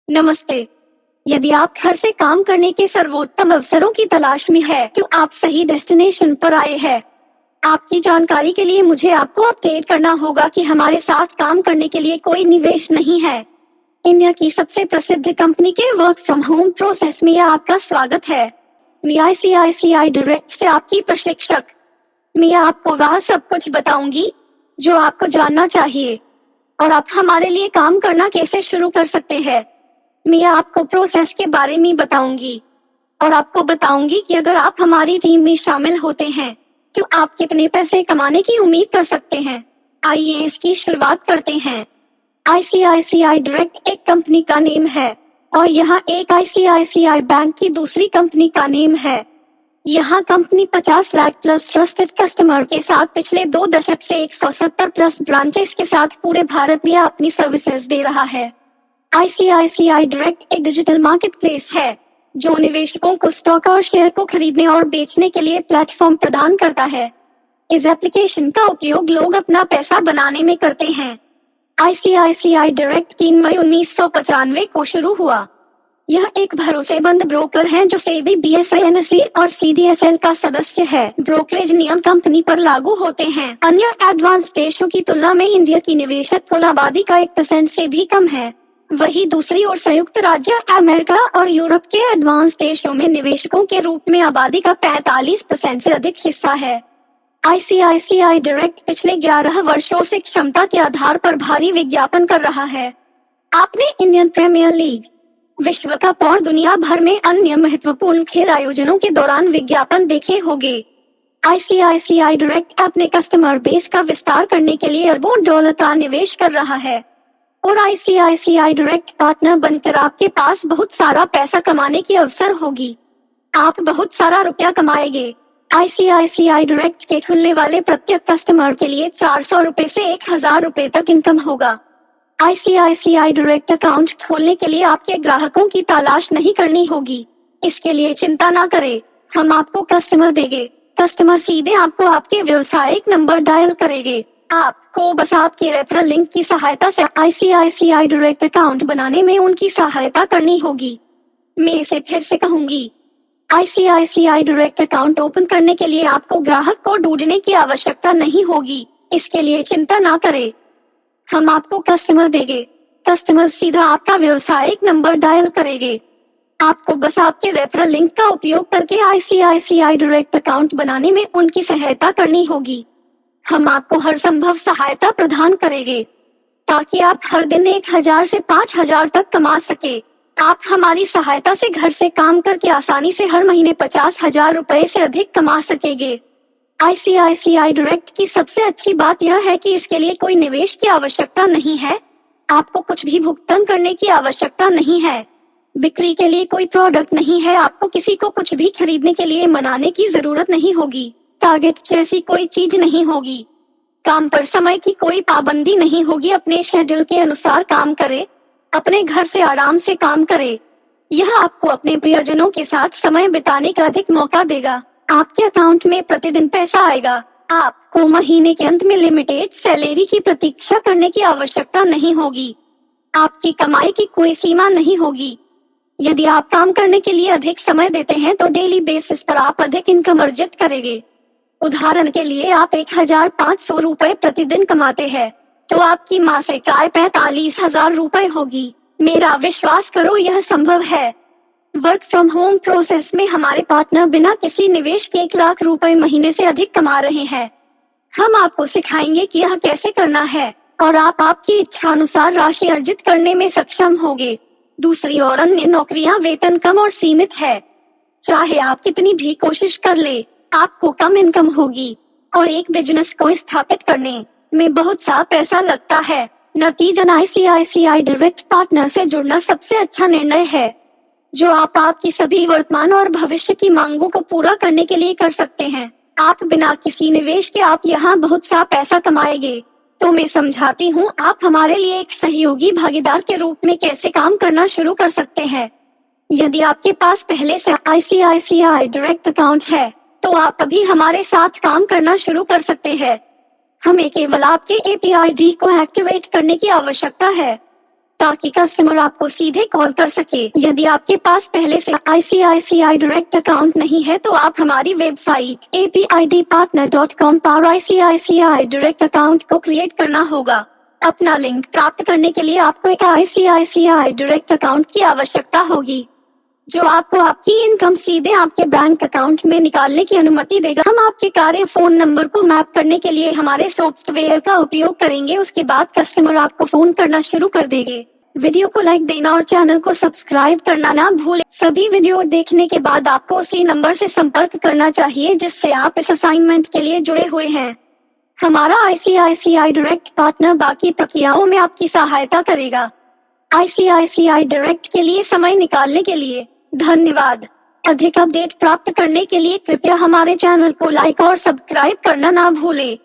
नमस्ते। यदि आप घर से काम करने के सर्वोत्तम अवसरों की तलाश में है, तो आप सही डेस्टिनेशन पर आए हैं। आपकी जानकारी के लिए मुझे आपको अपडेट करना होगा कि हमारे साथ काम करने के लिए कोई निवेश नहीं है। इंडिया की सबसे प्रसिद्ध कंपनी के वर्क फ्रॉम होम प्रोसेस में आपका स्वागत है। मैं आईसीआईसीआई डायरेक्ट से आपकी प्रशिक्षक। मैं आपको वह सब कुछ बताऊंगी जो आपको जानना चाहिए और आप हमारे लिए काम करना कैसे शुरू कर सकते हैं। मैं आपको प्रोसेस के बारे में बताऊंगी और आपको बताऊंगी कि अगर आप हमारी टीम में शामिल होते हैं तो आप कितने पैसे कमाने की उम्मीद कर सकते हैं। आइए इसकी शुरुआत करते हैं। आईसीआईसीआई डायरेक्ट एक कंपनी का नेम है और यहाँ एक आईसीआईसीआई बैंक की दूसरी कंपनी का नेम है। यहाँ company 50 lakh plus trusted customer के साथ पिछले 2 दशक से 170 प्लस ब्रांचेस के साथ पूरे भारत में अपनी सर्विसेज दे रहा है। आईसीआईसीआई डायरेक्ट एक डिजिटल मार्केटप्लेस है जो निवेशकों को स्टॉक और शेयर को खरीदने और बेचने के लिए प्लेटफॉर्म प्रदान करता है। इस एप्लीकेशन का उपयोग लोग अपना पैसा बनाने में करते हैं। आईसीआईसीआई डायरेक्ट 3 मई 1995 को शुरू हुआ। यह एक भरोसेमंद ब्रोकर है जो सेबी, बीएसई, एनएसई और सीडीएसएल का सदस्य है। ब्रोकरेज नियम कंपनी पर लागू होते हैं। अन्य एडवांस देशों की तुलना में इंडिया की निवेशक कुल आबादी का 1% से भी कम है। वही दूसरी ओर संयुक्त राज्य अमेरिका और यूरोप के एडवांस देशों में निवेशकों के रूप में आबादी का 45% से अधिक हिस्सा है। आईसीआईसीआई डायरेक्ट पिछले 11 वर्षों से क्षमता के आधार पर भारी विज्ञापन कर रहा है। आपने इंडियन प्रीमियर लीग, विश्व कप और दुनिया भर में अन्य महत्वपूर्ण खेल आयोजनों के दौरान विज्ञापन देखे होंगे। आईसीआईसीआई डायरेक्ट अपने कस्टमर बेस का विस्तार करने के लिए अरबों डॉलर का निवेश कर रहा है और आईसीआईसीआई डायरेक्ट पार्टनर बनकर आपके पास बहुत सारा पैसा कमाने की अवसर होगी। आप बहुत सारा रुपया कमाएंगे। आईसीआईसीआई डायरेक्ट के खुलने वाले प्रत्येक कस्टमर के लिए 400 रुपए से 1000 रुपए तक इनकम होगा। आईसीआईसीआई डायरेक्ट अकाउंट खोलने के लिए आपके ग्राहकों की तलाश नहीं करनी होगी। इसके लिए चिंता ना करें, हम आपको कस्टमर देंगे। कस्टमर सीधे आपको आपके व्यावसायिक नंबर डायल करेंगे। आपको बस आपके रेफरल लिंक की सहायता से आईसीआईसीआई डायरेक्ट अकाउंट बनाने में उनकी सहायता करनी होगी। मैं इसे फिर से कहूंगी, आईसीआईसीआई डायरेक्ट अकाउंट ओपन करने के लिए आपको ग्राहक को ढूंढने की आवश्यकता नहीं होगी। इसके लिए चिंता ना करें, हम आपको कस्टमर देंगे। कस्टमर सीधा आपका व्यावसायिक नंबर डायल करेंगे। आपको बस आपके रेफरल लिंक का उपयोग करके आईसीआईसीआई डायरेक्ट अकाउंट बनाने में उनकी सहायता करनी होगी। हम आपको हर संभव सहायता प्रदान करेंगे ताकि आप हर दिन 1000 से 5000 तक कमा सके। आप हमारी सहायता से घर से काम करके आसानी से हर महीने 50,000 रुपए से अधिक कमा सकेंगे। आईसीआईसीआई डायरेक्ट की सबसे अच्छी बात यह है कि इसके लिए कोई निवेश की आवश्यकता नहीं है। आपको कुछ भी भुगतान करने की आवश्यकता नहीं है। बिक्री के लिए कोई प्रोडक्ट नहीं है। आपको किसी को कुछ भी खरीदने के लिए मनाने की जरूरत नहीं होगी। टारगेट जैसी कोई चीज नहीं होगी। काम पर समय की कोई पाबंदी नहीं होगी। अपने शेड्यूल के अनुसार काम करें, अपने घर से आराम से काम करें। यह आपको अपने प्रियजनों के साथ समय बिताने का अधिक मौका देगा। आपके अकाउंट में प्रतिदिन पैसा आएगा। आपको महीने के अंत में लिमिटेड सैलरी की प्रतीक्षा करने की आवश्यकता नहीं होगी। आपकी कमाई की कोई सीमा नहीं होगी। यदि आप काम करने के लिए अधिक समय देते हैं तो डेली बेसिस पर आप अधिक इनकम अर्जित करेंगे। उदाहरण के लिए आप 1500 रुपए प्रतिदिन कमाते हैं तो आपकी मासिक आय 45,000 रुपए होगी। मेरा विश्वास करो, यह संभव है। वर्क फ्रॉम होम प्रोसेस में हमारे पार्टनर बिना किसी निवेश के 1 लाख रुपए महीने से अधिक कमा रहे हैं। हम आपको सिखाएंगे कि यह कैसे करना है और आप आपकी इच्छा अनुसार राशि अर्जित करने में सक्षम होंगे। दूसरी ओर अन्य नौकरियां वेतन कम और सीमित है। चाहे आप कितनी भी कोशिश कर ले, आपको कम इनकम होगी और एक बिजनेस को स्थापित करने में बहुत सा पैसा लगता है। नतीजन आईसीआईसीआई डायरेक्ट पार्टनर से जुड़ना सबसे अच्छा निर्णय है जो आप आपकी सभी वर्तमान और भविष्य की मांगों को पूरा करने के लिए कर सकते हैं। आप बिना किसी निवेश के आप यहाँ बहुत सा पैसा कमाएंगे। तो मैं समझाती हूँ आप हमारे लिए एक सहयोगी भागीदार के रूप में कैसे काम करना शुरू कर सकते हैं। यदि आपके पास पहले से आईसीआईसीआई डायरेक्ट अकाउंट है तो आप अभी हमारे साथ काम करना शुरू कर सकते हैं। हमें केवल आपके एपीआईडी को एक्टिवेट करने की आवश्यकता है। ताकि कस्टमर आपको सीधे कॉल कर सके। यदि आपके पास पहले से ICICI डायरेक्ट अकाउंट नहीं है तो आप हमारी वेबसाइट apidpartner.com पर ICICI डायरेक्ट अकाउंट को क्रिएट करना होगा। अपना लिंक प्राप्त करने के लिए आपको एक ICICI डायरेक्ट अकाउंट की आवश्यकता होगी, जो आपको आपकी इनकम सीधे आपके बैंक अकाउंट में निकालने की अनुमति देगा। हम आपके कार्य फोन नंबर को मैप करने के लिए हमारे सॉफ्टवेयर का उपयोग करेंगे। उसके बाद कस्टमर आपको फोन करना शुरू कर देंगे। वीडियो को लाइक देना और चैनल को सब्सक्राइब करना ना भूलें। सभी वीडियो देखने के बाद आपको उसी नंबर से संपर्क करना चाहिए जिससे आप इस असाइनमेंट के लिए जुड़े हुए हैं। हमारा ICICI डायरेक्ट पार्टनर बाकी प्रक्रियाओं में आपकी सहायता करेगा। ICICI डायरेक्ट के लिए समय निकालने के लिए धन्यवाद। अधिक अपडेट प्राप्त करने के लिए कृपया हमारे चैनल को लाइक और सब्सक्राइब करना ना भूलें।